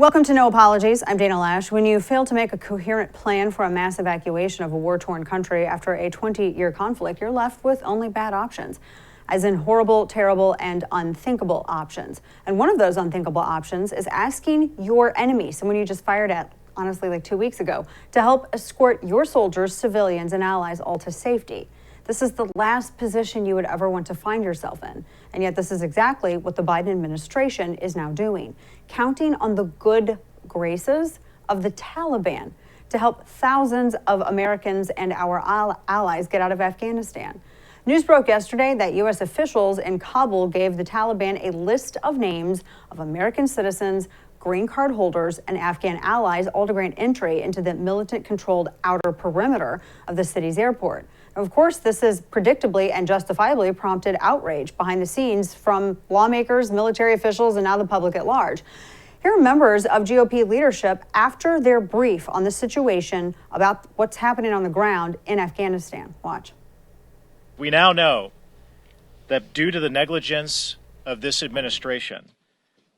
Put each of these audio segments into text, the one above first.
Welcome to No Apologies. I'm Dana Lash. When you fail to make a coherent plan for a mass evacuation of a war-torn country after a 20-year conflict, you're left with only bad options, as in horrible, terrible, and unthinkable options. And one of those unthinkable options is asking your enemy, someone you just fired at, honestly, like 2 weeks ago, to help escort your soldiers, civilians, and allies all to safety. This is the last position you would ever want to find yourself in. And yet this is exactly what the Biden administration is now doing, counting on the good graces of the Taliban to help thousands of Americans and our allies get out of Afghanistan. News broke yesterday that U.S. officials in Kabul gave the Taliban a list of names of American citizens, green card holders, and Afghan allies, all to grant entry into the militant-controlled outer perimeter of the city's airport. Of course, this has predictably and justifiably prompted outrage behind the scenes from lawmakers, military officials, and now the public at large. Here are members of GOP leadership after their brief on the situation about what's happening on the ground in Afghanistan. Watch. We now know that due to the negligence of this administration,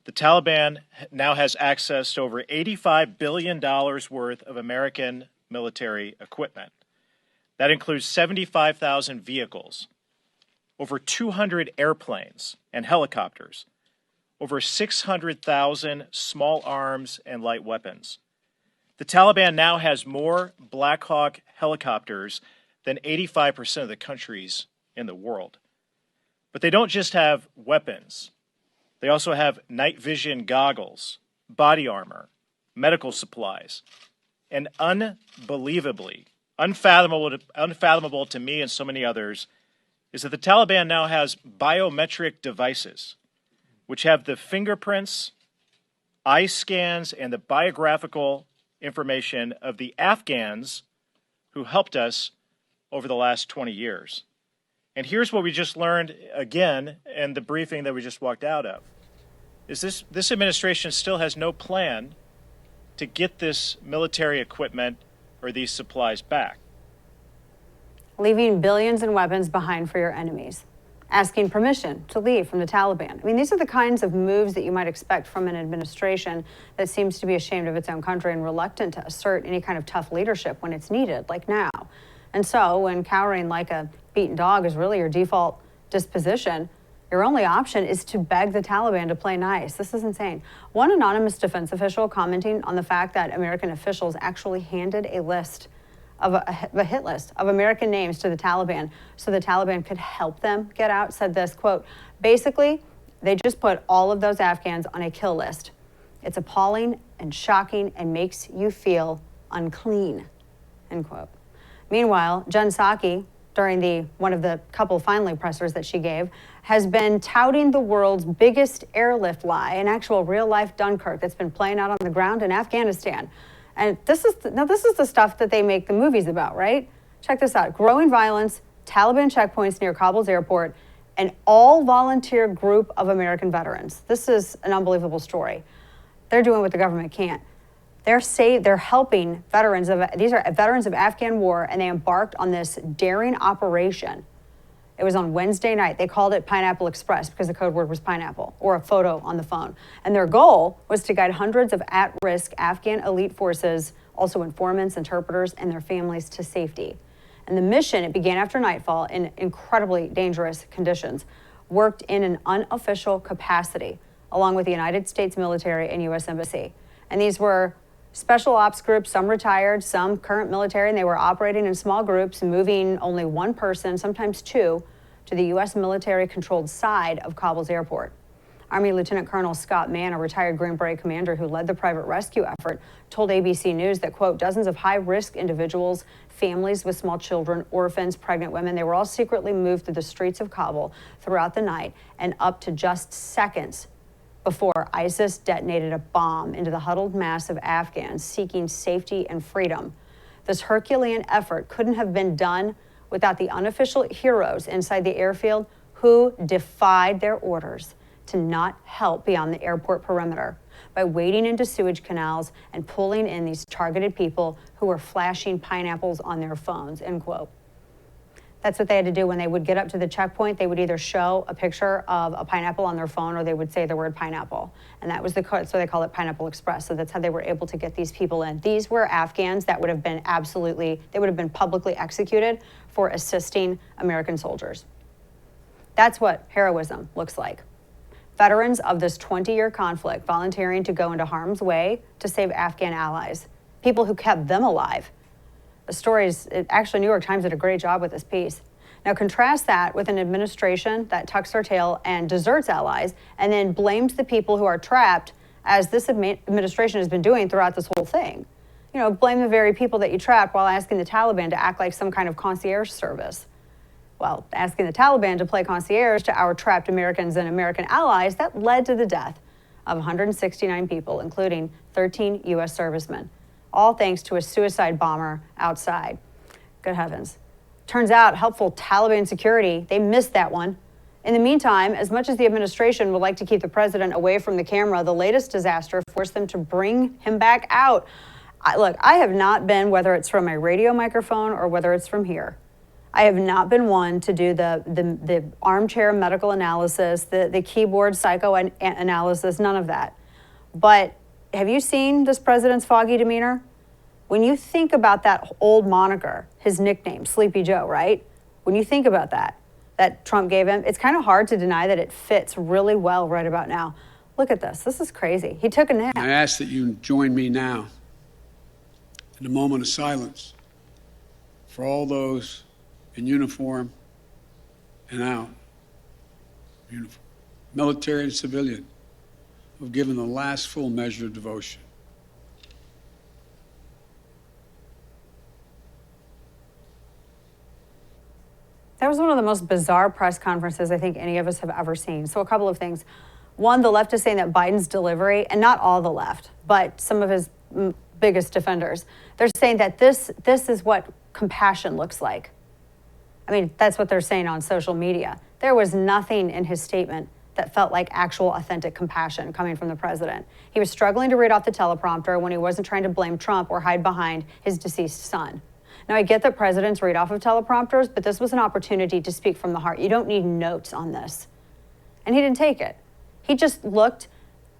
the Taliban now has access to over $85 billion worth of American military equipment. That includes 75,000 vehicles, over 200 airplanes and helicopters, over 600,000 small arms and light weapons. The Taliban now has more Black Hawk helicopters than 85% of the countries in the world. But they don't just have weapons. They also have night vision goggles, body armor, medical supplies, and unfathomable to me and so many others is that the Taliban now has biometric devices which have the fingerprints, eye scans, and the biographical information of the Afghans who helped us over the last 20 years. And here's what we just learned again in the briefing that we just walked out of. Is this administration still has no plan to get this military equipment or these supplies back. Leaving billions in weapons behind for your enemies. Asking permission to leave from the Taliban. I mean, these are the kinds of moves that you might expect from an administration that seems to be ashamed of its own country and reluctant to assert any kind of tough leadership when it's needed, like now. And so when cowering like a beaten dog is really your default disposition, your only option is to beg the Taliban to play nice. This is insane. One anonymous defense official commenting on the fact that American officials actually handed a list of a hit list of American names to the Taliban so the Taliban could help them get out, said this, quote, basically, they just put all of those Afghans on a kill list. It's appalling and shocking and makes you feel unclean, end quote. Meanwhile, Jen Psaki, during one of the couple finally pressers that she gave, has been touting the world's biggest airlift lie, an actual real-life Dunkirk that's been playing out on the ground in Afghanistan. And this is the stuff that they make the movies about, right? Check this out. Growing violence, Taliban checkpoints near Kabul's airport, an all-volunteer group of American veterans. This is an unbelievable story. They're doing what the government can't. They're helping veterans these are veterans of Afghan war, and they embarked on this daring operation. It was on Wednesday night. They called it Pineapple Express because the code word was pineapple, or a photo on the phone. And their goal was to guide hundreds of at-risk Afghan elite forces, also informants, interpreters, and their families to safety. And the mission, it began after nightfall in incredibly dangerous conditions, worked in an unofficial capacity, along with the United States military and U.S. Embassy. And these were special ops groups, some retired, some current military, and they were operating in small groups, moving only one person, sometimes two, to the U.S. military-controlled side of Kabul's airport. Army Lieutenant Colonel Scott Mann, a retired Green Beret commander who led the private rescue effort, told ABC News that, quote, dozens of high-risk individuals, families with small children, orphans, pregnant women, they were all secretly moved through the streets of Kabul throughout the night and up to just seconds before ISIS detonated a bomb into the huddled mass of Afghans seeking safety and freedom. This Herculean effort couldn't have been done without the unofficial heroes inside the airfield who defied their orders to not help beyond the airport perimeter by wading into sewage canals and pulling in these targeted people who were flashing pineapples on their phones, end quote. That's what they had to do when they would get up to the checkpoint. They would either show a picture of a pineapple on their phone or they would say the word pineapple. And that was so they call it Pineapple Express. So that's how they were able to get these people in. These were Afghans that would have been they would have been publicly executed for assisting American soldiers. That's what heroism looks like. Veterans of this 20-year conflict volunteering to go into harm's way to save Afghan allies, people who kept them alive. The stories, actually, New York Times did a great job with this piece. Now, contrast that with an administration that tucks their tail and deserts allies and then blames the people who are trapped, as this administration has been doing throughout this whole thing. You know, blame the very people that you trapped while asking the Taliban to act like some kind of concierge service. Well, asking the Taliban to play concierge to our trapped Americans and American allies, that led to the death of 169 people, including 13 U.S. servicemen, all thanks to a suicide bomber outside. Good heavens. Turns out helpful Taliban security, they missed that one. In the meantime, as much as the administration would like to keep the president away from the camera, the latest disaster forced them to bring him back out. Look, I have not been, whether it's from my radio microphone or whether it's from here, I have not been one to do the armchair medical analysis, the keyboard psychoanalysis, none of that. But have you seen this president's foggy demeanor? When you think about that old moniker, his nickname, Sleepy Joe, right? When you think about that Trump gave him, it's kind of hard to deny that it fits really well right about now. Look at this. This is crazy. He took a nap. I ask that you join me now in a moment of silence for all those in uniform and out, uniform, military and civilian, who have given the last full measure of devotion. That was one of the most bizarre press conferences I think any of us have ever seen. So a couple of things. One, the left is saying that Biden's delivery, and not all the left, but some of his biggest defenders, they're saying that this is what compassion looks like. I mean, that's what they're saying on social media. There was nothing in his statement that felt like actual authentic compassion coming from the president. He was struggling to read off the teleprompter when he wasn't trying to blame Trump or hide behind his deceased son. Now, I get that presidents read off of teleprompters, but this was an opportunity to speak from the heart. You don't need notes on this. And he didn't take it. He just looked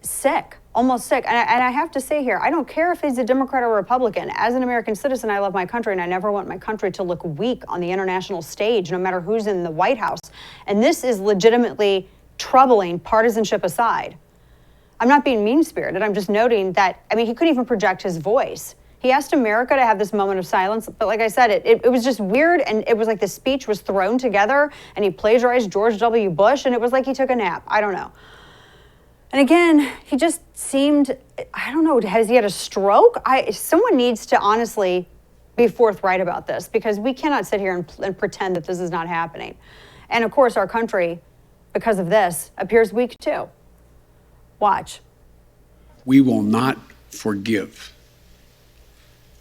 sick, almost sick. And I have to say here, I don't care if he's a Democrat or Republican. As an American citizen, I love my country, and I never want my country to look weak on the international stage, no matter who's in the White House. And this is legitimately troubling, partisanship aside. I'm not being mean-spirited. I'm just noting that, I mean, he couldn't even project his voice. He asked America to have this moment of silence, but like I said, it was just weird, and it was like the speech was thrown together, and he plagiarized George W. Bush, and it was like he took a nap. I don't know. And again, he just seemed, I don't know, has he had a stroke? Someone needs to honestly be forthright about this, because we cannot sit here and pretend that this is not happening. And of course, our country, because of this, appears weak too. Watch. We will not forgive.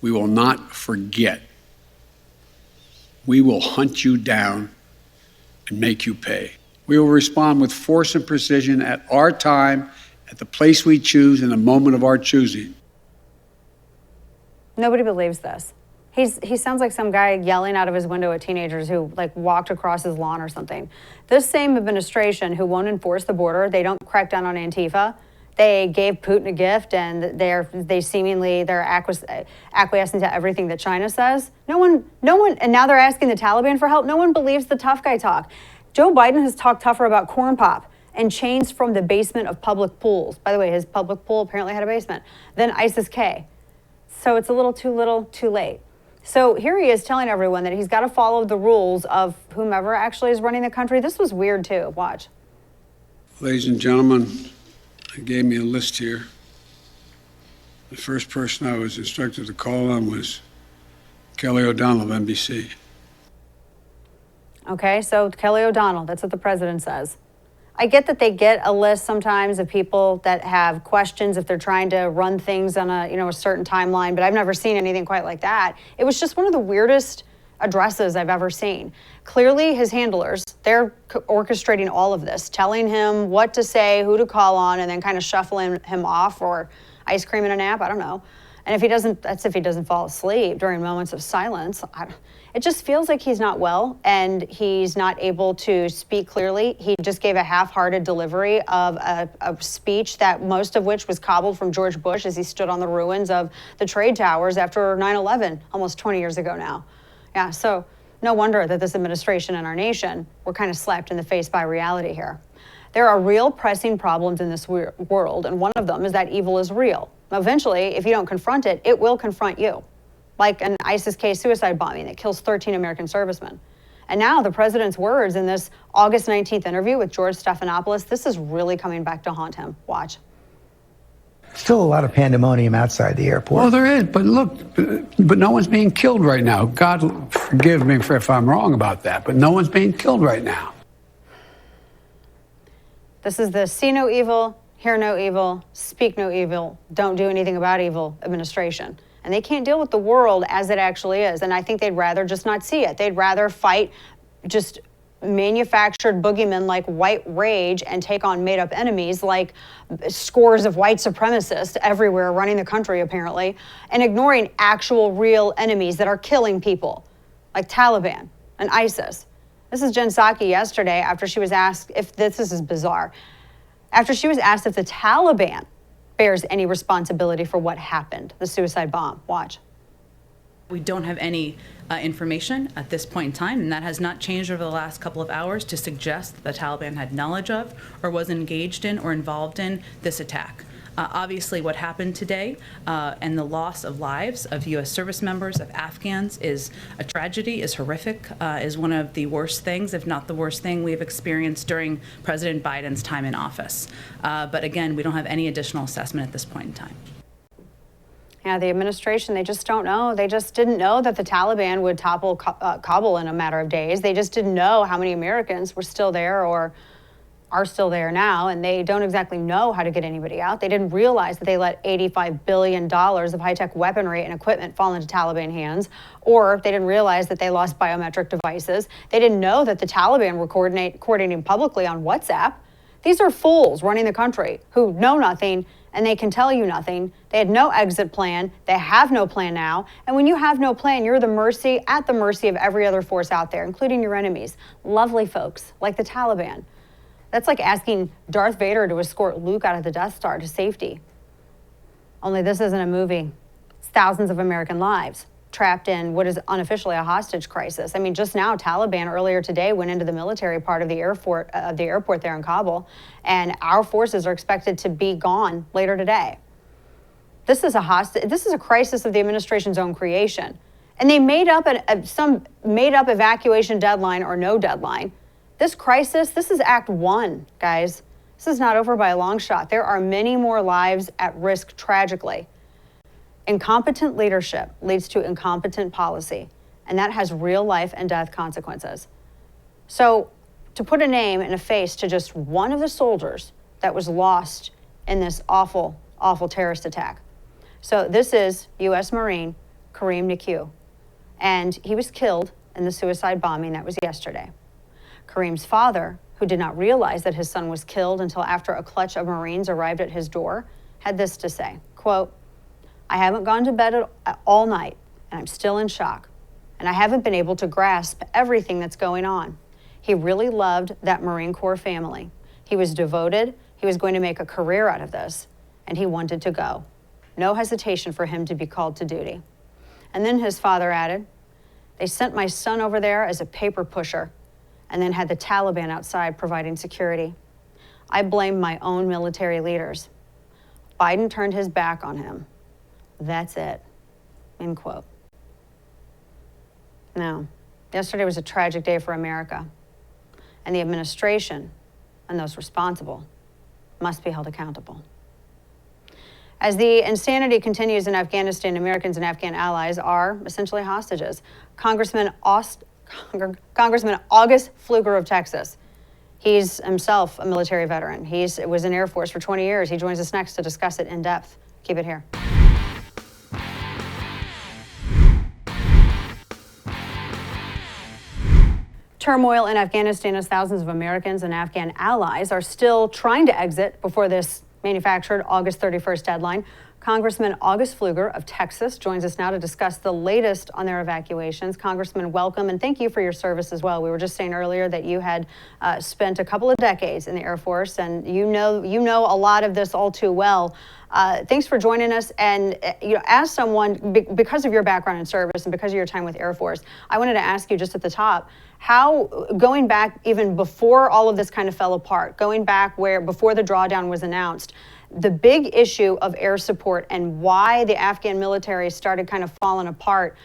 We will not forget. We will hunt you down and make you pay. We will respond with force and precision at our time, at the place we choose, in the moment of our choosing. Nobody believes this. He sounds like some guy yelling out of his window at teenagers who like walked across his lawn or something. This same administration who won't enforce the border, they don't crack down on Antifa. They gave Putin a gift, and they're acquiescing to everything that China says. No one, and now they're asking the Taliban for help. No one believes the tough guy talk. Joe Biden has talked tougher about corn pop and chains from the basement of public pools. By the way, his public pool apparently had a basement. Than ISIS-K. So it's a little, too late. So here he is telling everyone that he's got to follow the rules of whomever actually is running the country. This was weird too. Watch. Ladies and gentlemen, they gave me a list here. The first person I was instructed to call on was Kelly O'Donnell of NBC. Okay, so Kelly O'Donnell, that's what the president says. I get that they get a list sometimes of people that have questions if they're trying to run things on a certain timeline, but I've never seen anything quite like that. It was just one of the weirdest addresses I've ever seen. Clearly, his handlers, they're orchestrating all of this, telling him what to say, who to call on, and then kind of shuffling him off, or ice cream in a nap, I don't know. And if he doesn't, that's if he doesn't fall asleep during moments of silence. It just feels like he's not well and he's not able to speak clearly. He just gave a half-hearted delivery of a speech that most of which was cobbled from George Bush as he stood on the ruins of the trade towers after 9/11, almost 20 years ago now. Yeah, so no wonder that this administration and our nation were kind of slapped in the face by reality here. There are real pressing problems in this world, and one of them is that evil is real. Eventually, if you don't confront it, it will confront you, like an ISIS-K suicide bombing that kills 13 American servicemen. And now the president's words in this August 19th interview with George Stephanopoulos, this is really coming back to haunt him. Watch. Still a lot of pandemonium outside the airport. Well, there is, but look, but no one's being killed right now. God forgive me if I'm wrong about that, but no one's being killed right now. This is the see no evil, hear no evil, speak no evil, don't do anything about evil administration. And they can't deal with the world as it actually is. And I think they'd rather just not see it. They'd rather fight just manufactured boogeymen like white rage and take on made-up enemies like scores of white supremacists everywhere running the country, apparently, and ignoring actual real enemies that are killing people, like Taliban and ISIS. This is Jen Psaki yesterday after she was asked if this is bizarre. After she was asked if the Taliban bears any responsibility for what happened, the suicide bomb. Watch. We don't have any information at this point in time, and that has not changed over the last couple of hours to suggest that the Taliban had knowledge of or was engaged in or involved in this attack. Obviously, what happened today and the loss of lives of U.S. service members, of Afghans, is a tragedy, is horrific, is one of the worst things, if not the worst thing we've experienced during President Biden's time in office. But again, we don't have any additional assessment at this point in time. Yeah, the administration, they just don't know. They just didn't know that the Taliban would topple Kabul in a matter of days. They just didn't know how many Americans were still there or are still there now, and they don't exactly know how to get anybody out. They didn't realize that they let $85 billion of high-tech weaponry and equipment fall into Taliban hands, or they didn't realize that they lost biometric devices. They didn't know that the Taliban were coordinating publicly on WhatsApp. These are fools running the country who know nothing, and they can tell you nothing. They had no exit plan. They have no plan now. And when you have no plan, you're at the mercy of every other force out there, including your enemies. Lovely folks like the Taliban. That's like asking Darth Vader to escort Luke out of the Death Star to safety. Only this isn't a movie. It's thousands of American lives trapped in what is unofficially a hostage crisis. I mean, just now, Taliban earlier today went into the military part of the airport there in Kabul, and our forces are expected to be gone later today. This is a crisis of the administration's own creation. And they made up some made-up evacuation deadline or no deadline. This crisis, this is Act 1, guys. This is not over by a long shot. There are many more lives at risk, tragically. Incompetent leadership leads to incompetent policy, and that has real life and death consequences. So, to put a name and a face to just one of the soldiers that was lost in this awful, awful terrorist attack. So, this is U.S. Marine Kareem Nikue, and he was killed in the suicide bombing that was yesterday. Kareem's father, who did not realize that his son was killed until after a clutch of Marines arrived at his door, had this to say, quote, "I haven't gone to bed all night, and I'm still in shock, and I haven't been able to grasp everything that's going on. He really loved that Marine Corps family. He was devoted, he was going to make a career out of this, and he wanted to go. No hesitation for him to be called to duty." And then his father added, "They sent my son over there as a paper pusher, and then had the Taliban outside providing security. I blame my own military leaders. Biden turned his back on him. That's it." End quote. Now, yesterday was a tragic day for America, and the administration and those responsible must be held accountable. As the insanity continues in Afghanistan, Americans and Afghan allies are essentially hostages. Congressman August Plfuger of Texas. He's himself a military veteran. He was in Air Force for 20 years. He joins us next to discuss it in depth. Keep it here. Turmoil in Afghanistan as thousands of Americans and Afghan allies are still trying to exit before this manufactured August 31st deadline. Congressman August Plfuger of Texas joins us now to discuss the latest on their evacuations. Congressman, welcome, and thank you for your service as well. We were just saying earlier that you had spent a couple of decades in the Air Force, and you know a lot of this all too well. Thanks for joining us. And as someone, because of your background in service and because of your time with Air Force, I wanted to ask you just at the top, how, going back even before all of this kind of fell apart, going back before the drawdown was announced, the big issue of air support and why the Afghan military started kind of falling apart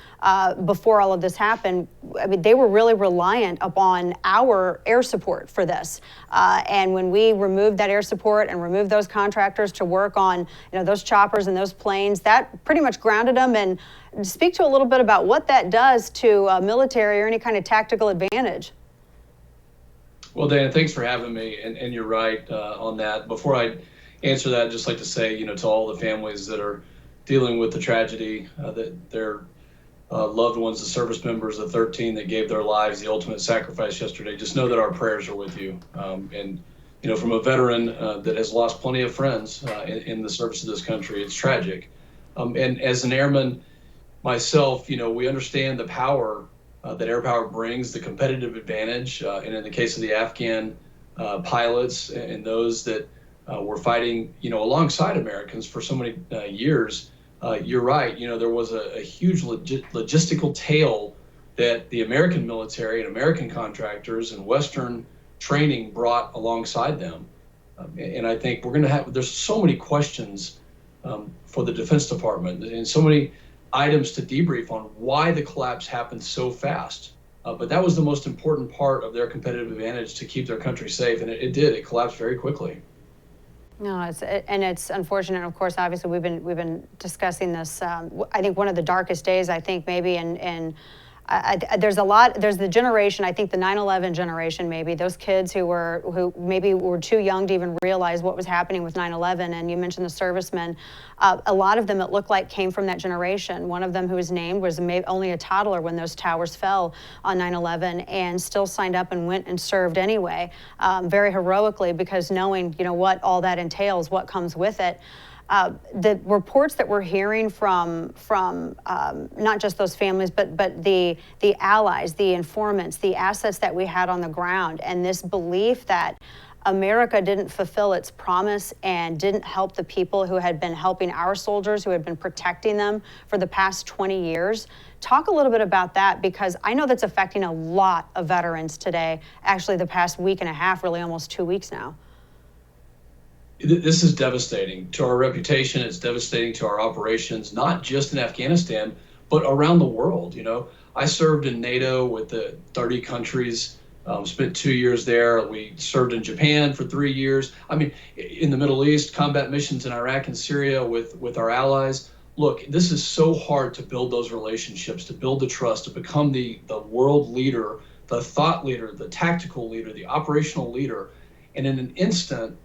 before all of this happened. I mean, they were really reliant upon our air support for this. And when we removed that air support and removed those contractors to work on those choppers and those planes, that pretty much grounded them. And speak to a little bit about what that does to military or any kind of tactical advantage. Well, Dana, thanks for having me. And you're right on that. Before I answer that, I'd just like to say, to all the families that are dealing with the tragedy, that their loved ones, the service members, the 13 that gave their lives, the ultimate sacrifice yesterday, just know that our prayers are with you. And from a veteran that has lost plenty of friends in the service of this country, it's tragic. And as an airman myself, we understand the power that air power brings, the competitive advantage. And in the case of the Afghan pilots and those that were fighting, alongside Americans for so many years. You're right. There was a huge logistical tail that the American military and American contractors and Western training brought alongside them. And I think there's so many questions for the Defense Department and so many items to debrief on why the collapse happened so fast. But that was the most important part of their competitive advantage to keep their country safe. And it did. It collapsed very quickly. No, it's unfortunate. Of course, obviously, we've been discussing this. I think one of the darkest days, I think maybe there's the generation, I think the 9/11 generation, maybe those kids who maybe were too young to even realize what was happening with 9/11. And you mentioned the servicemen. A lot of them, it looked like, came from that generation. One of them, who was named, was only a toddler when those towers fell on 9/11, and still signed up and went and served anyway, very heroically, because knowing what all that entails, what comes with it. The reports that we're hearing from not just those families, but the allies, the informants, the assets that we had on the ground, and this belief that America didn't fulfill its promise and didn't help the people who had been helping our soldiers, who had been protecting them for the past 20 years. Talk a little bit about that, because I know that's affecting a lot of veterans today, actually the past week and a half, really almost 2 weeks now. This is devastating to our reputation. It's devastating to our operations, not just in Afghanistan, but around the world. I served in NATO with the 30 countries, spent 2 years there. We served in Japan for 3 years. I mean, in the Middle East, combat missions in Iraq and Syria with our allies. Look, this is so hard to build those relationships, to build the trust, to become the world leader, the thought leader, the tactical leader, the operational leader. And in an instant,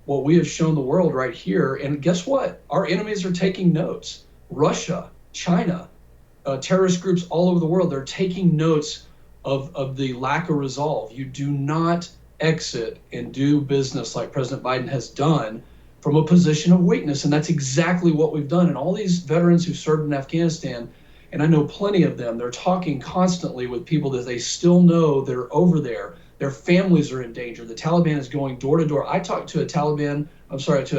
what we have shown the world right here, and guess what? Our enemies are taking notes. Russia, China, terrorist groups all over the world, they're taking notes of the lack of resolve. You do not exit and do business like President Biden has done from a position of weakness, and that's exactly what we've done. And all these veterans who served in Afghanistan, and I know plenty of them, they're talking constantly with people that they still know that are over there. Their families are in danger. The Taliban is going door to door. I talked to an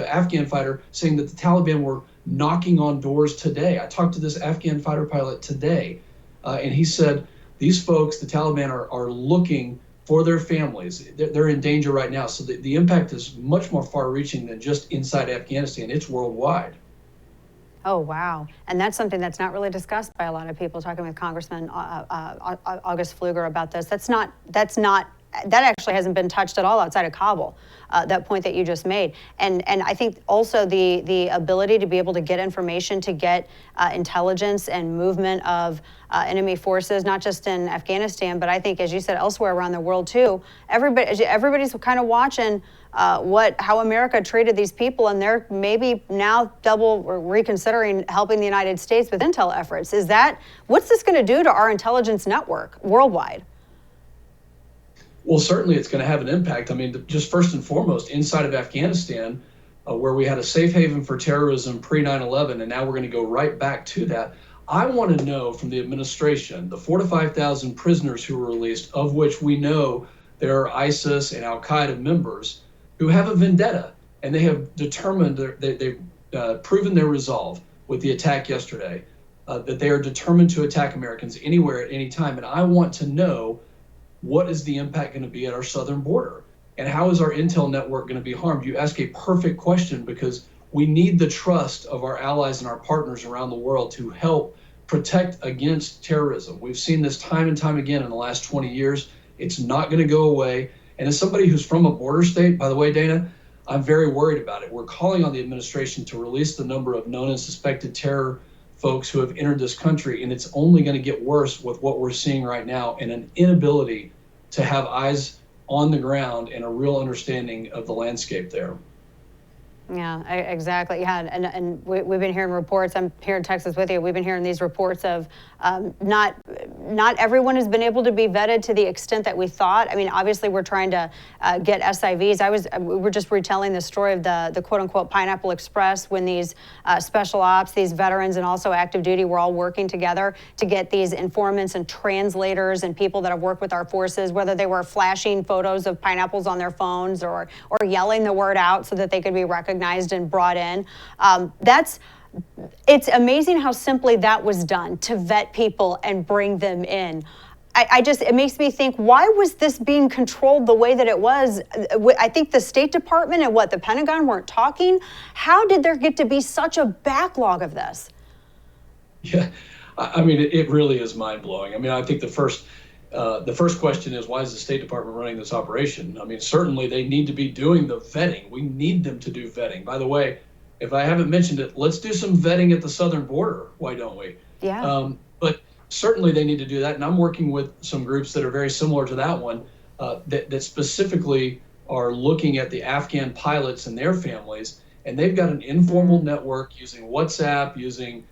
Afghan fighter saying that the Taliban were knocking on doors today. I talked to this Afghan fighter pilot today, and he said, these folks, the Taliban, are looking for their families. They're in danger right now. So the impact is much more far-reaching than just inside Afghanistan. It's worldwide. Oh, wow. And that's something that's not really discussed by a lot of people. Talking with Congressman August Plfuger about this, that actually hasn't been touched at all outside of Kabul, that point that you just made. And I think also the ability to be able to get information, to get intelligence and movement of enemy forces, not just in Afghanistan, but I think, as you said, elsewhere around the world too. Everybody's kind of watching how America treated these people, and they're maybe now double or reconsidering helping the United States with intel efforts. What's this going to do to our intelligence network worldwide? Well, certainly it's going to have an impact. I mean, just first and foremost, inside of Afghanistan, where we had a safe haven for terrorism pre 9/11, and now we're going to go right back to that. I want to know from the administration, the 4,000 to 5,000 prisoners who were released, of which we know there are ISIS and Al Qaeda members who have a vendetta, and they have determined, they've proven their resolve with the attack yesterday, that they are determined to attack Americans anywhere at any time. And I want to know, what is the impact going to be at our southern border? And how is our intel network going to be harmed? You ask a perfect question, because we need the trust of our allies and our partners around the world to help protect against terrorism. We've seen this time and time again in the last 20 years. It's not going to go away. And as somebody who's from a border state, by the way, Dana, I'm very worried about it. We're calling on the administration to release the number of known and suspected terror folks who have entered this country, and it's only going to get worse with what we're seeing right now, and an inability to have eyes on the ground and a real understanding of the landscape there. Yeah, exactly. Yeah, and we've been hearing reports. I'm here in Texas with you. We've been hearing these reports of not everyone has been able to be vetted to the extent that we thought. I mean, obviously, we're trying to get SIVs. We were just retelling the story of the quote unquote Pineapple Express, when these special ops, these veterans, and also active duty were all working together to get these informants and translators and people that have worked with our forces, whether they were flashing photos of pineapples on their phones or yelling the word out so that they could be recognized and brought in. It's amazing how simply that was done to vet people and bring them in. It makes me think, why was this being controlled the way that it was? I think the State Department and the Pentagon weren't talking. How did there get to be such a backlog of this? Yeah, I mean, it really is mind blowing. I mean, I think the first question is, why is the State Department running this operation? I mean, certainly they need to be doing the vetting. We need them to do vetting. By the way, if I haven't mentioned it, let's do some vetting at the southern border. Why don't we? Yeah. But certainly they need to do that. And I'm working with some groups that are very similar to that one, that specifically are looking at the Afghan pilots and their families. And they've got an informal network using WhatsApp, using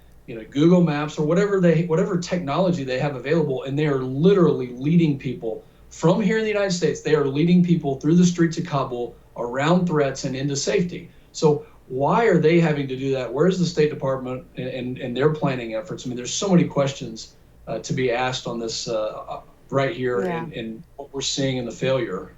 Google Maps, or whatever technology they have available, and they are literally leading people from here in the United States. They are leading people through the streets of Kabul, around threats, and into safety. So why are they having to do that? Where's the State Department and their planning efforts? I mean, there's so many questions to be asked on this right here, Yeah. and what we're seeing in the failure.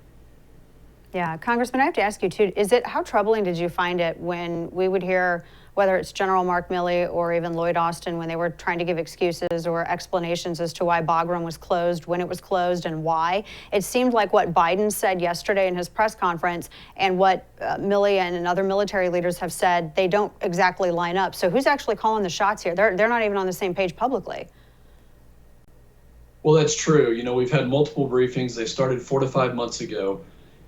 Yeah, Congressman, I have to ask you too, how troubling did you find it when we would hear, whether it's General Mark Milley or even Lloyd Austin, when they were trying to give excuses or explanations as to why Bagram was closed, when it was closed, and why? It seemed like what Biden said yesterday in his press conference and what Milley and other military leaders have said, they don't exactly line up. So who's actually calling the shots here? They're not even on the same page publicly. Well, that's true. We've had multiple briefings. They started 4 to 5 months ago.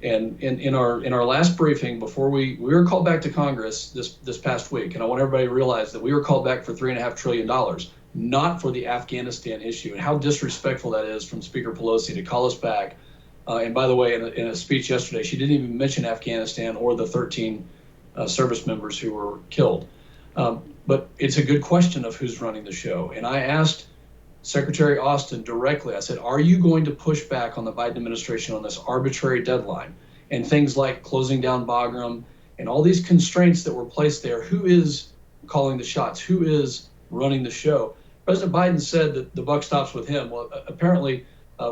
And in our last briefing, before we were called back to Congress this past week, and I want everybody to realize that we were called back for $3.5 trillion, not for the Afghanistan issue, and how disrespectful that is from Speaker Pelosi to call us back. And by the way, in a speech yesterday, she didn't even mention Afghanistan or the 13 service members who were killed. But it's a good question of who's running the show. And I asked Secretary Austin directly, I said, are you going to push back on the Biden administration on this arbitrary deadline and things like closing down Bagram and all these constraints that were placed there? Who is calling the shots? Who is running the show? President Biden said that the buck stops with him. Well, apparently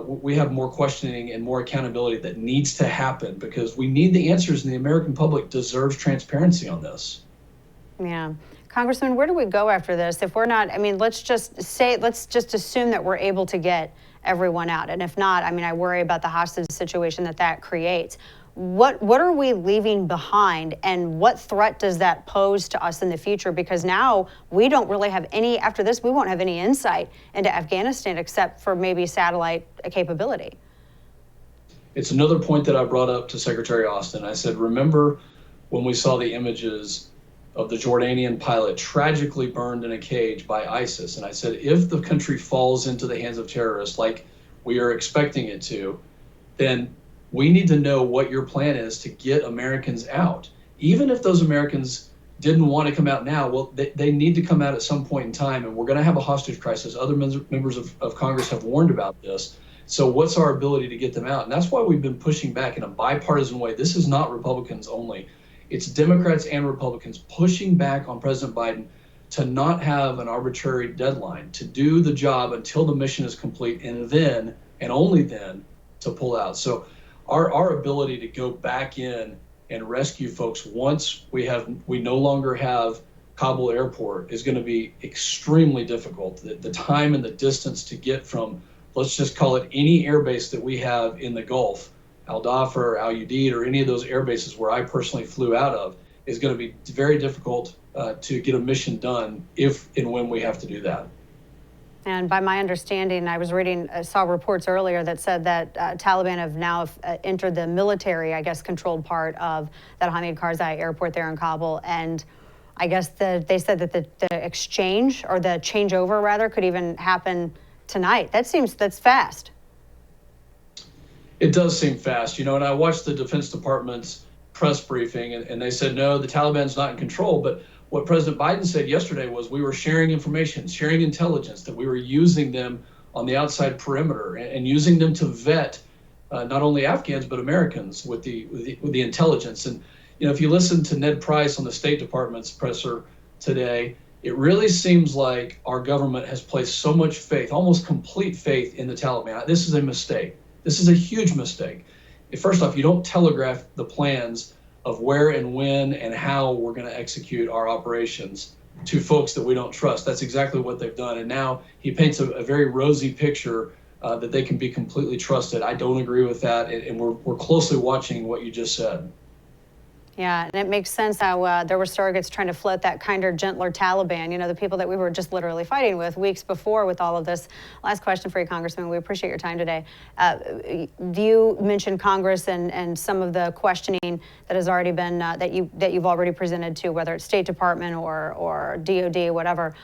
we have more questioning and more accountability that needs to happen, because we need the answers, and the American public deserves transparency on this. Yeah. Congressman, where do we go after this? If we're not, let's just assume that we're able to get everyone out. And if not, I worry about the hostage situation that creates. What are we leaving behind, and what threat does that pose to us in the future? Because now we don't really have after this, we won't have any insight into Afghanistan except for maybe satellite capability. It's another point that I brought up to Secretary Austin. I said, remember when we saw the images of the Jordanian pilot tragically burned in a cage by ISIS? And I said, if the country falls into the hands of terrorists like we are expecting it to, then we need to know what your plan is to get Americans out. Even if those Americans didn't want to come out now, well, they need to come out at some point in time, and we're going to have a hostage crisis. Other members of Congress have warned about this. So what's our ability to get them out? And that's why we've been pushing back in a bipartisan way. This is not Republicans only. It's Democrats and Republicans pushing back on President Biden to not have an arbitrary deadline, to do the job until the mission is complete, and then, and only then, to pull out. So our ability to go back in and rescue folks once we no longer have Kabul airport is going to be extremely difficult. The time and the distance to get from, let's just call it any airbase that we have in the Gulf, Al Dhafar, Al Udeid, or any of those air bases where I personally flew out of, is going to be very difficult to get a mission done if and when we have to do that. And by my understanding, I saw reports earlier that said that Taliban have now entered the military, I guess, controlled part of that Hamid Karzai airport there in Kabul. And I guess they said that the exchange, or the changeover rather, could even happen tonight. That's fast. It does seem fast, and I watched the Defense Department's press briefing, and they said, no, the Taliban's not in control. But what President Biden said yesterday was we were sharing information, sharing intelligence, that we were using them on the outside perimeter and using them to vet not only Afghans, but Americans with the intelligence. And, if you listen to Ned Price on the State Department's presser today, it really seems like our government has placed so much faith, almost complete faith, in the Taliban. This is a mistake. This is a huge mistake. First off, you don't telegraph the plans of where and when and how we're going to execute our operations to folks that we don't trust. That's exactly what they've done. And now he paints a very rosy picture that they can be completely trusted. I don't agree with that. And we're closely watching what you just said. Yeah, and it makes sense how there were surrogates trying to float that kinder, gentler Taliban, the people that we were just literally fighting with weeks before with all of this. Last question for you, Congressman. We appreciate your time today. You mentioned Congress and some of the questioning that has already been, that you've already presented to, whether it's State Department or DOD, whatever.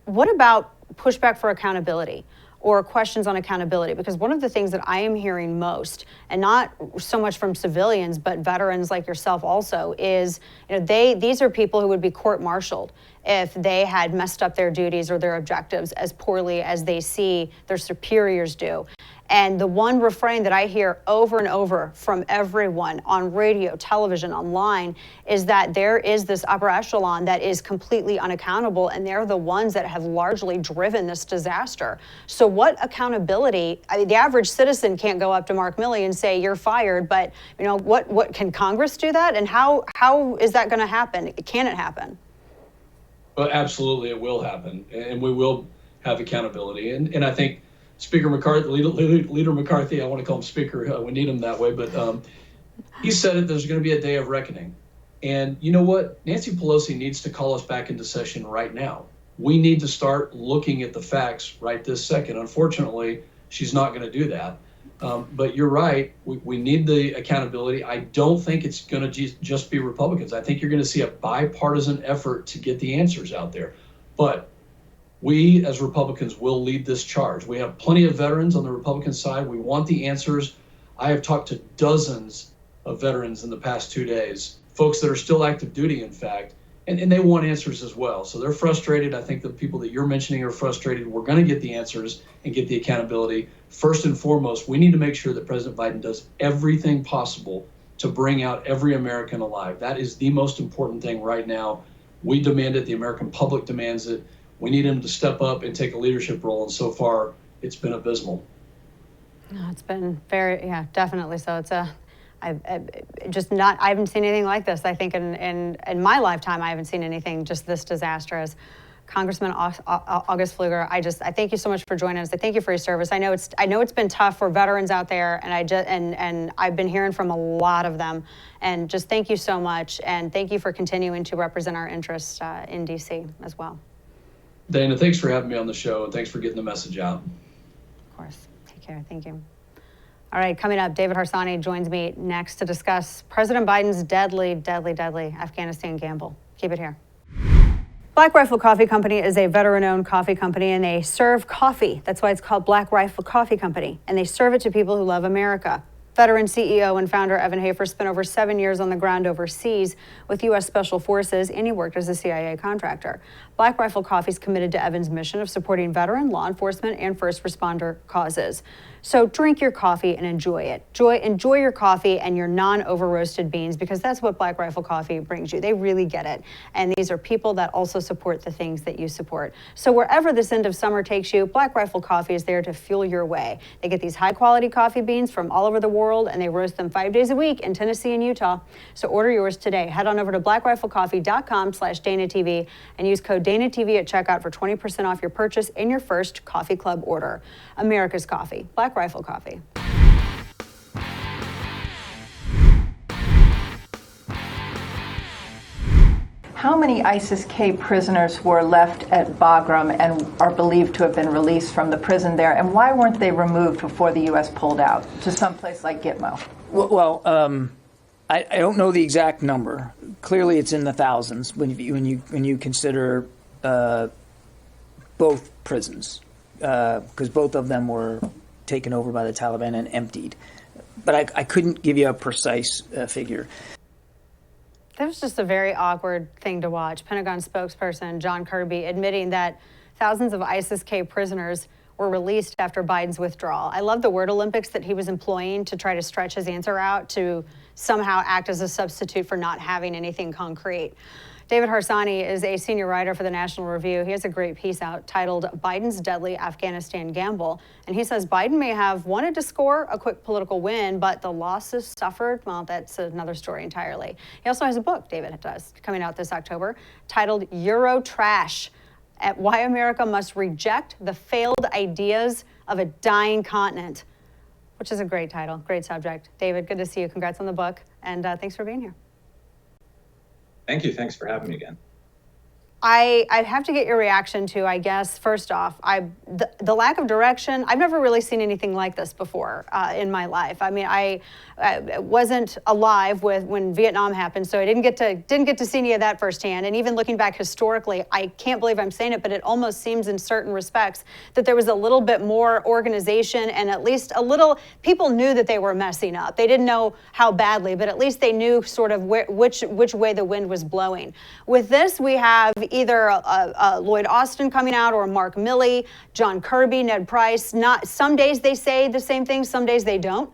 What about pushback for accountability? Or questions on accountability? Because one of the things that I am hearing most, and not so much from civilians, but veterans like yourself also, is these are people who would be court-martialed if they had messed up their duties or their objectives as poorly as they see their superiors do. And the one refrain that I hear over and over from everyone on radio, television, online, is that there is this upper echelon that is completely unaccountable, and they're the ones that have largely driven this disaster. So what accountability? The average citizen can't go up to Mark Milley and say, you're fired, but what can Congress do that? And how is that going to happen? Can it happen? Well, absolutely, it will happen, and we will have accountability. And I think Speaker McCarthy, Leader McCarthy, I want to call him Speaker, we need him that way, but he said that there's going to be a day of reckoning. And you know what? Nancy Pelosi needs to call us back into session right now. We need to start looking at the facts right this second. Unfortunately, she's not going to do that. But you're right, we need the accountability. I don't think it's going to just be Republicans. I think you're going to see a bipartisan effort to get the answers out there. But we, as Republicans, will lead this charge. We have plenty of veterans on the Republican side. We want the answers. I have talked to dozens of veterans in the past 2 days, folks that are still active duty, in fact, and they want answers as well. So they're frustrated. I think the people that you're mentioning are frustrated. We're going to get the answers and get the accountability. First and foremost, we need to make sure that President Biden does everything possible to bring out every American alive. That is the most important thing right now. We demand it. The American public demands it. We need him to step up and take a leadership role, and so far, it's been abysmal. No, it's been definitely so. It's I haven't seen anything like this. I think in my lifetime, I haven't seen anything just this disastrous. Congressman August Plfuger, I thank you so much for joining us. I thank you for your service. I know it's been tough for veterans out there, and I've been hearing from a lot of them. And just thank you so much, and thank you for continuing to represent our interests in D.C. as well. Dana, thanks for having me on the show, and thanks for getting the message out. Of course. Take care. Thank you. All right, coming up, David Harsanyi joins me next to discuss President Biden's deadly Afghanistan gamble. Keep it here. Black Rifle Coffee Company is a veteran-owned coffee company, and they serve coffee. That's why it's called Black Rifle Coffee Company, and they serve it to people who love America. Veteran CEO and founder Evan Hafer spent over 7 years on the ground overseas with U.S. Special Forces, and he worked as a CIA contractor. Black Rifle Coffee is committed to Evan's mission of supporting veteran, law enforcement, and first responder causes. So drink your coffee and enjoy it. Enjoy your coffee and your non-over roasted beans, because that's what Black Rifle Coffee brings you. They really get it. And these are people that also support the things that you support. So wherever this end of summer takes you, Black Rifle Coffee is there to fuel your way. They get these high quality coffee beans from all over the world, and they roast them 5 days a week in Tennessee and Utah. So order yours today. Head on over to blackriflecoffee.com/DanaTV and use code DanaTV at checkout for 20% off your purchase in your first coffee club order. America's coffee, Black Rifle Coffee. How many ISIS-K prisoners were left at Bagram and are believed to have been released from the prison there, and why weren't they removed before the U.S. pulled out to someplace like Gitmo? Well, I don't know the exact number. Clearly, it's in the thousands when you consider both prisons, because both of them were taken over by the Taliban and emptied. But I couldn't give you a precise figure. That was just a very awkward thing to watch. Pentagon spokesperson John Kirby admitting that thousands of ISIS-K prisoners were released after Biden's withdrawal. I love the word Olympics that he was employing to try to stretch his answer out to somehow act as a substitute for not having anything concrete. David Harsanyi is a senior writer for the National Review. He has a great piece out titled Biden's Deadly Afghanistan Gamble. And he says Biden may have wanted to score a quick political win, but the losses suffered, well, that's another story entirely. He also has a book, David does, coming out this October, titled Euro Trash, at Why America Must Reject the Failed Ideas of a Dying Continent, which is a great title, great subject. David, good to see you. Congrats on the book, and thanks for being here. Thank you. Thanks for having me again. I have to get your reaction to, I guess, first off, the lack of direction. I've never really seen anything like this before in my life. I mean, I wasn't alive when Vietnam happened, so I didn't get to see any of that firsthand. And even looking back historically, I can't believe I'm saying it, but it almost seems in certain respects that there was a little bit more organization, and at least a little, people knew that they were messing up. They didn't know how badly, but at least they knew sort of which way the wind was blowing. With this, we have either Lloyd Austin coming out or Mark Milley, John Kirby, Ned Price. Not some days they say the same thing, some days they don't.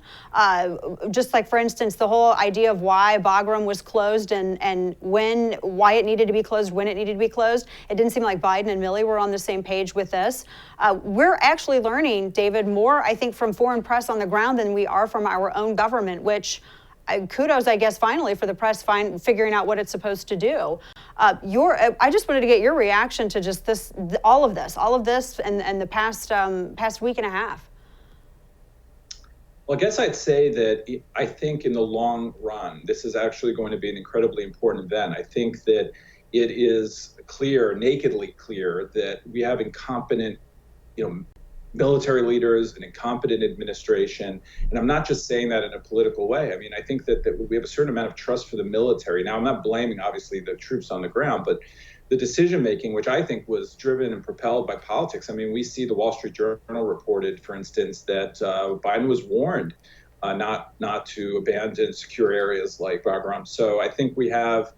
Just like, for instance, the whole idea of why Bagram was closed and why it needed to be closed, when it needed to be closed. It didn't seem like Biden and Milley were on the same page with this. We're actually learning, David, more, I think, from foreign press on the ground than we are from our own government, which kudos, I guess, finally for the press figuring out what it's supposed to do. I just wanted to get your reaction to just this, all of this, and the past week and a half. Well, I guess I'd say that I think in the long run, this is actually going to be an incredibly important event. I think that it is clear, nakedly clear, that we have incompetent, military leaders, an incompetent administration. And I'm not just saying that in a political way. I mean, I think that we have a certain amount of trust for the military. Now, I'm not blaming, obviously, the troops on the ground, but the decision-making, which I think was driven and propelled by politics. I mean, we see the Wall Street Journal reported, for instance, that Biden was warned not to abandon secure areas like Bagram. So I think we have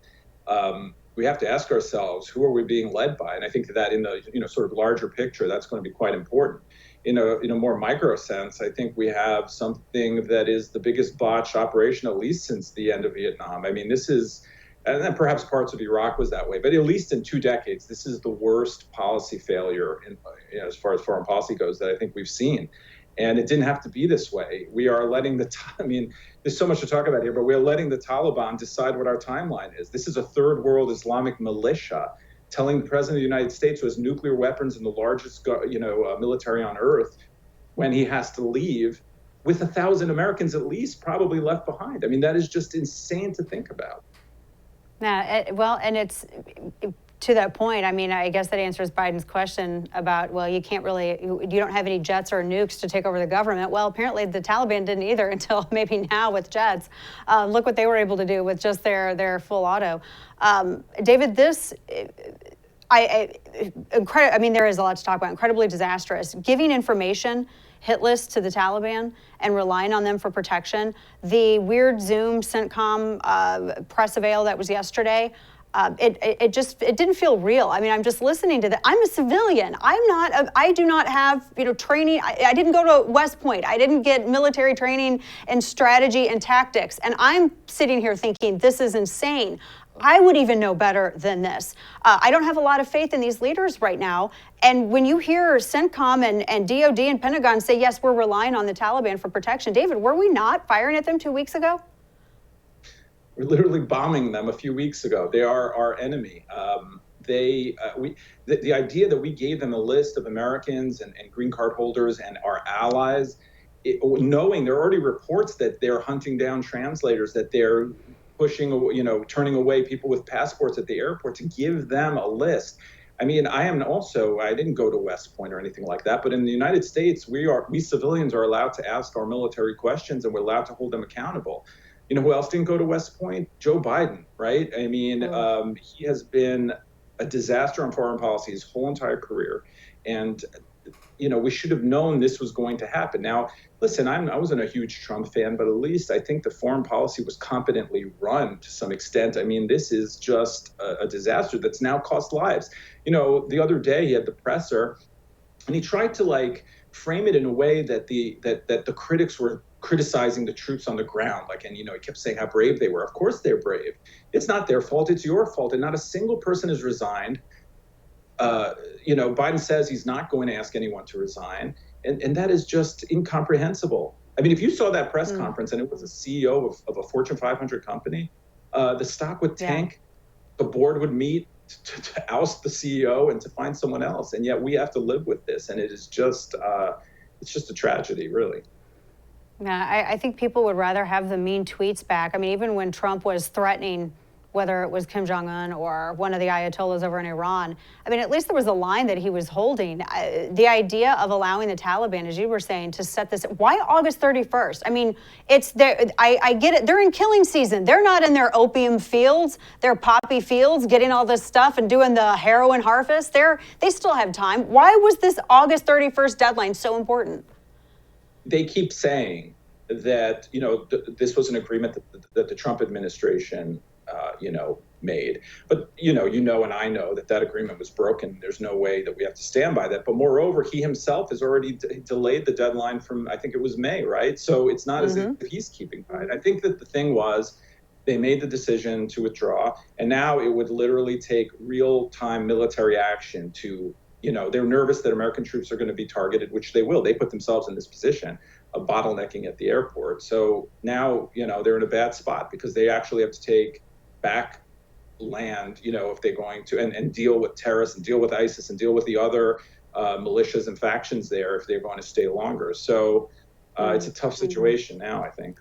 to ask ourselves, who are we being led by? And I think that in the sort of larger picture, that's going to be quite important. In a more micro sense, I think we have something that is the biggest botched operation, at least since the end of Vietnam. I mean, this is, and then perhaps parts of Iraq was that way, but at least in 2 decades, this is the worst policy failure as far as foreign policy goes that I think we've seen. And it didn't have to be this way. We are letting there's so much to talk about here, but we're letting the Taliban decide what our timeline is. This is a third world Islamic militia telling the president of the United States, who has nuclear weapons and the largest, military on earth, when he has to leave with 1,000 Americans at least probably left behind. I mean, that is just insane to think about. Yeah, and it's to that point. I mean, I guess that answers Biden's question about, well, you don't have any jets or nukes to take over the government. Well, apparently the Taliban didn't either until maybe now with jets. Look what they were able to do with just their full auto. David, this, I mean, there is a lot to talk about. Incredibly disastrous. Giving information, hit lists to the Taliban and relying on them for protection. The weird Zoom CENTCOM press avail that was yesterday. It didn't feel real. I mean, I'm just listening to that. I'm a civilian. I do not have, training. I didn't go to West Point. I didn't get military training and strategy and tactics. And I'm sitting here thinking, this is insane. I would even know better than this. I don't have a lot of faith in these leaders right now. And when you hear CENTCOM and DOD and Pentagon say, yes, we're relying on the Taliban for protection, David, were we not firing at them 2 weeks ago? We're literally bombing them a few weeks ago. They are our enemy. The idea that we gave them a list of Americans and green card holders and our allies, knowing there are already reports that they're hunting down translators, that they're pushing, turning away people with passports at the airport, to give them a list. I mean, I didn't go to West Point or anything like that, but in the United States, we civilians are allowed to ask our military questions, and we're allowed to hold them accountable. You know who else didn't go to West Point? Joe Biden, right? I mean, he has been a disaster on foreign policy his whole entire career. And, we should have known this was going to happen. Now, listen, I wasn't a huge Trump fan, but at least I think the foreign policy was competently run to some extent. I mean, this is just a disaster that's now cost lives. The other day he had the presser, and he tried to frame it in a way that the critics were criticizing the troops on the ground. He kept saying how brave they were. Of course they're brave. It's not their fault. It's your fault. And not a single person has resigned. Biden says he's not going to ask anyone to resign. And that is just incomprehensible. I mean, if you saw that press conference and it was a CEO of a Fortune 500 company, the stock would tank, the board would meet to oust the CEO and to find someone else. And yet we have to live with this. And it is just, it's just a tragedy, really. Yeah, I think people would rather have the mean tweets back. I mean, even when Trump was threatening, whether it was Kim Jong-un or one of the Ayatollahs over in Iran, I mean, at least there was a line that he was holding. The idea of allowing the Taliban, as you were saying, to set this, why August 31st? I mean, it's there. I get it. They're in killing season. They're not in their opium fields, their poppy fields, getting all this stuff and doing the heroin harvest. They still have time. Why was this August 31st deadline so important? They keep saying that, this was an agreement that the Trump administration, made. But, and I know that agreement was broken. There's no way that we have to stand by that. But moreover, he himself has already delayed the deadline from, I think it was May, right? So it's not as if he's keeping by it. I think that the thing was, they made the decision to withdraw, and now it would literally take real-time military action to, they're nervous that American troops are going to be targeted, which they will. They put themselves in this position of bottlenecking at the airport. So now, they're in a bad spot because they actually have to take back land, if they're going to, and deal with terrorists and deal with ISIS and deal with the other militias and factions there if they're going to stay longer. So it's a tough situation now, I think.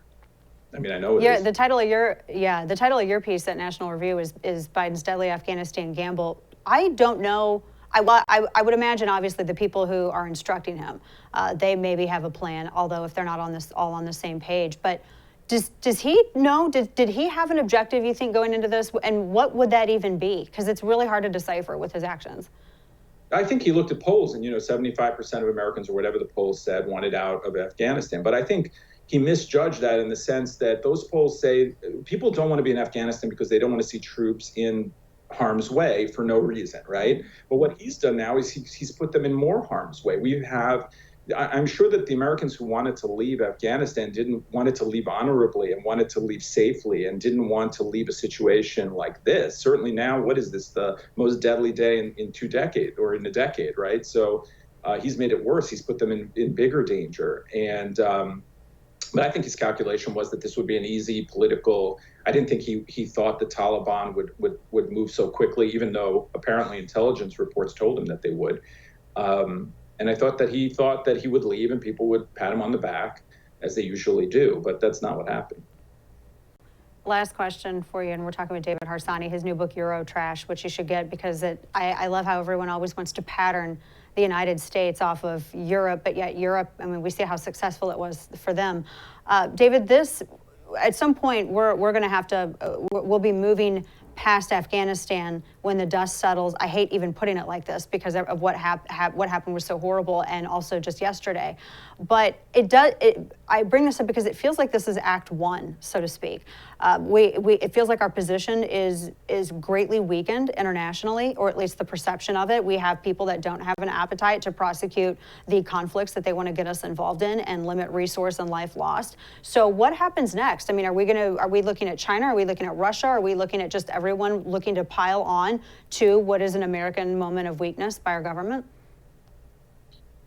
I mean, I know it is. The title of your piece at National Review is Biden's Deadly Afghanistan Gamble. I don't know. I would imagine, obviously, the people who are instructing him, they maybe have a plan, although if they're not all on the same page. But does he know? Did he have an objective, you think, going into this? And what would that even be? Because it's really hard to decipher with his actions. I think he looked at polls and, 75% of Americans, or whatever the polls said, wanted out of Afghanistan. But I think he misjudged that in the sense that those polls say people don't want to be in Afghanistan because they don't want to see troops in harm's way for no reason, right? But what he's done now is he's put them in more harm's way. I'm sure that the Americans who wanted to leave Afghanistan wanted to leave honorably and wanted to leave safely and didn't want to leave a situation like this. Certainly now, what is this, the most deadly day in 2 decades or in a decade, right? So he's made it worse. He's put them in bigger danger. And but I think his calculation was that this would be an easy political. I didn't think he thought the Taliban would move so quickly, even though apparently intelligence reports told him that they would. And I thought that he would leave and people would pat him on the back, as they usually do. But that's not what happened. Last question for you, and we're talking with David Harsanyi, his new book, Euro Trash, which you should get because I love how everyone always wants to pattern the United States off of Europe, but yet Europe, I mean, we see how successful it was for them. David, at some point, we're going to have to, we'll be moving past Afghanistan when when the dust settles. I hate even putting it like this because of what happened was so horrible, and also just yesterday. But I bring this up because it feels like this is Act One, so to speak. It feels like our position is greatly weakened internationally, or at least the perception of it. We have people that don't have an appetite to prosecute the conflicts that they want to get us involved in and limit resource and life lost. So what happens next? I mean, are we looking at China? Are we looking at Russia? Are we looking at just everyone looking to pile on to what is an American moment of weakness by our government?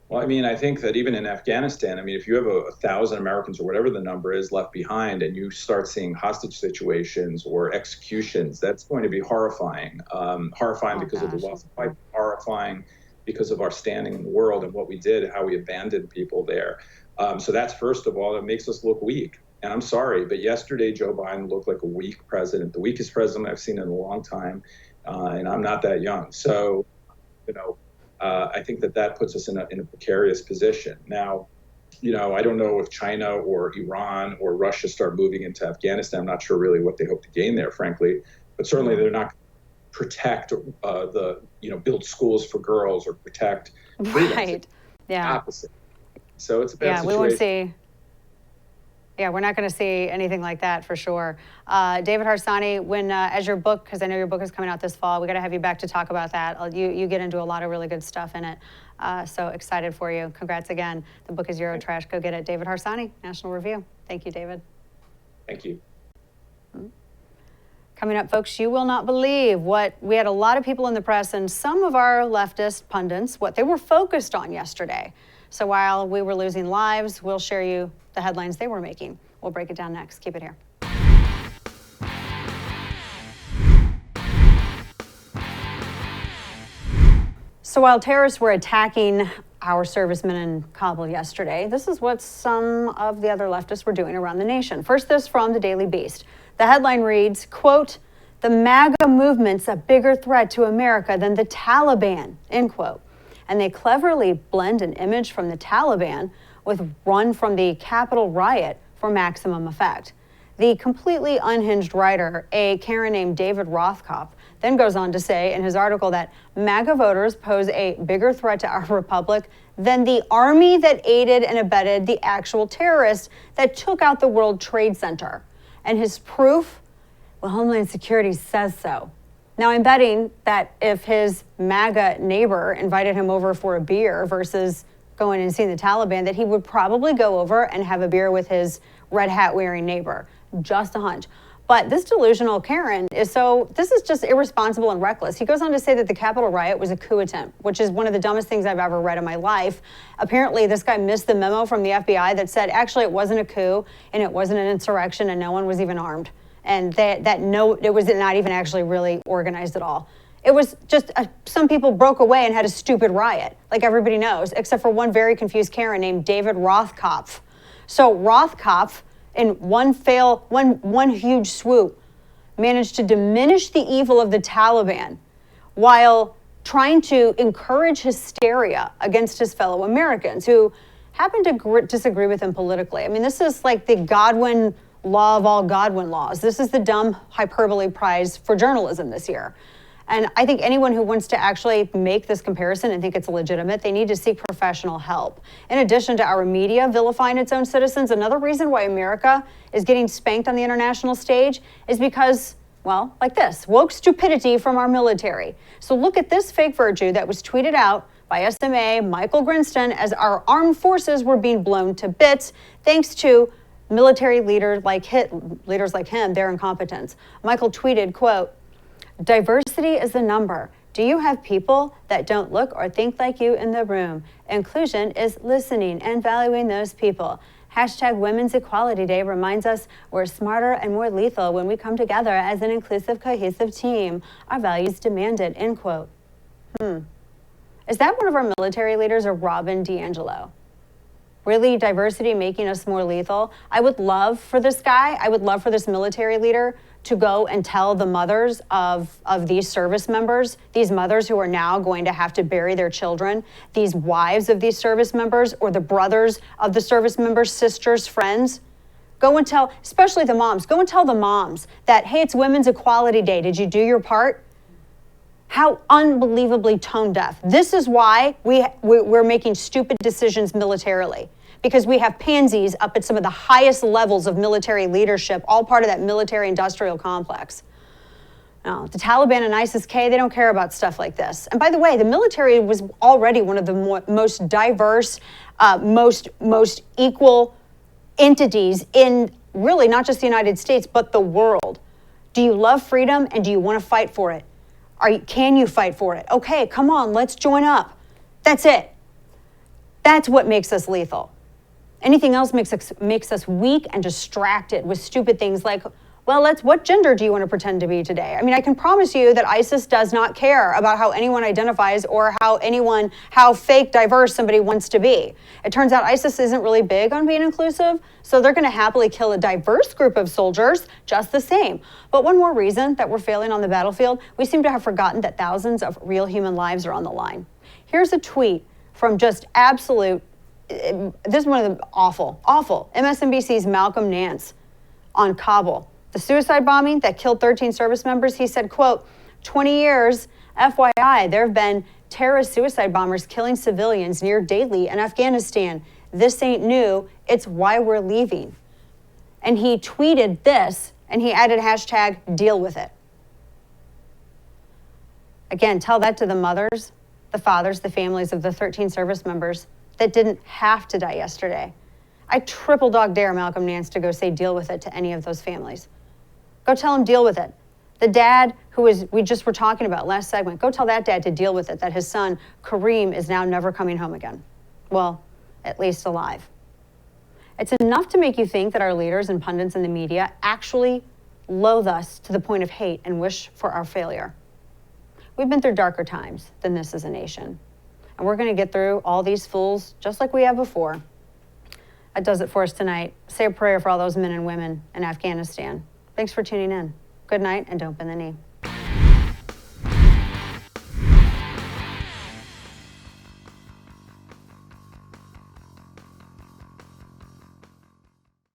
Well, I mean, I think that even in Afghanistan, I mean, if you have 1,000 Americans or whatever the number is left behind, and you start seeing hostage situations or executions, that's going to be horrifying. Horrifying because of the loss of life, horrifying because of our standing in the world and what we did, how we abandoned people there. So that's, first of all, it makes us look weak. And I'm sorry, but yesterday Joe Biden looked like a weak president, the weakest president I've seen in a long time. And I'm not that young. So, I think that puts us in a precarious position. Now, I don't know if China or Iran or Russia start moving into Afghanistan. I'm not sure really what they hope to gain there, frankly. But certainly they're not going to protect build schools for girls or protect freedom. Right. Yeah. Opposite. So it's a bad situation. We won't see. Yeah, we're not going to see anything like that for sure. David Harsanyi, as your book, because I know your book is coming out this fall, we got to have you back to talk about that. You get into a lot of really good stuff in it. So excited for you. Congrats again. The book is Eurotrash. Go get it. David Harsanyi, National Review. Thank you, David. Thank you. Coming up, folks, you will not believe we had a lot of people in the press and some of our leftist pundits, what they were focused on yesterday. So while we were losing lives, we'll share you the headlines they were making. We'll break it down next. Keep it here. So while terrorists were attacking our servicemen in Kabul yesterday, this is what some of the other leftists were doing around the nation. First, this from the Daily Beast. The headline reads, quote, "The MAGA movement's a bigger threat to America than the Taliban," end quote. And they cleverly blend an image from the Taliban with one from the Capitol riot for maximum effect. The completely unhinged writer, a Karen named David Rothkopf, then goes on to say in his article that MAGA voters pose a bigger threat to our republic than the army that aided and abetted the actual terrorists that took out the World Trade Center. And his proof? Well, Homeland Security says so. Now, I'm betting that if his MAGA neighbor invited him over for a beer versus going and seeing the Taliban, that he would probably go over and have a beer with his red hat wearing neighbor. Just a hunch. But this delusional Karen this is just irresponsible and reckless. He goes on to say that the Capitol riot was a coup attempt, which is one of the dumbest things I've ever read in my life. Apparently, this guy missed the memo from the FBI that said, actually, it wasn't a coup and it wasn't an insurrection and no one was even armed. And it was not even actually really organized at all. It was just some people broke away and had a stupid riot, like everybody knows, except for one very confused Karen named David Rothkopf. So Rothkopf, in one huge swoop, managed to diminish the evil of the Taliban while trying to encourage hysteria against his fellow Americans who happen to disagree with him politically. I mean, this is like the Godwin law of all Godwin laws. This is the dumb hyperbole prize for journalism this year. And I think anyone who wants to actually make this comparison and think it's legitimate, they need to seek professional help. In addition to our media vilifying its own citizens, another reason why America is getting spanked on the international stage is because, well, like this, woke stupidity from our military. So look at this fake virtue that was tweeted out by SMA Michael Grinston as our armed forces were being blown to bits thanks to military leaders like him, their incompetence. Michael tweeted, quote, "Diversity is the number. Do you have people that don't look or think like you in the room? Inclusion is listening and valuing those people. Hashtag Women's Equality Day reminds us we're smarter and more lethal when we come together as an inclusive, cohesive team. Our values demand it," end quote. Is that one of our military leaders or Robin DiAngelo? Really, diversity making us more lethal? I would love for this military leader to go and tell the mothers of these service members, these mothers who are now going to have to bury their children, these wives of these service members, or the brothers of the service members, sisters, friends. Go and tell, especially the moms, go and tell the moms that, hey, it's Women's Equality Day. Did you do your part? How unbelievably tone deaf. This is why we're making stupid decisions militarily, because we have pansies up at some of the highest levels of military leadership, all part of that military industrial complex. Now, the Taliban and ISIS-K, they don't care about stuff like this. And by the way, the military was already one of the most diverse, most equal entities in really not just the United States, but the world. Do you love freedom and do you want to fight for it? Can you fight for it? Okay, come on, let's join up. That's it. That's what makes us lethal. Anything else makes us weak and distracted with stupid things like, well, what gender do you want to pretend to be today? I mean, I can promise you that ISIS does not care about how anyone identifies or how fake diverse somebody wants to be. It turns out ISIS isn't really big on being inclusive, so they're going to happily kill a diverse group of soldiers just the same. But one more reason that we're failing on the battlefield, we seem to have forgotten that thousands of real human lives are on the line. Here's a tweet from just absolute, this is one of the awful, MSNBC's Malcolm Nance on Kabul. The suicide bombing that killed 13 service members, he said, quote, 20 years, FYI, there have been terrorist suicide bombers killing civilians near daily in Afghanistan. This ain't new, it's why we're leaving. And he tweeted this, and he added hashtag deal with it. Again, tell that to the mothers, the fathers, the families of the 13 service members that didn't have to die yesterday. I triple dog dare Malcolm Nance to go say deal with it to any of those families. Go tell him deal with it. The dad we just were talking about last segment, go tell that dad to deal with it, that his son, Kareem, is now never coming home again. Well, at least alive. It's enough to make you think that our leaders and pundits in the media actually loathe us to the point of hate and wish for our failure. We've been through darker times than this as a nation. And we're going to get through all these fools just like we have before. That does it for us tonight. Say a prayer for all those men and women in Afghanistan. Thanks for tuning in. Good night, and don't bend the knee.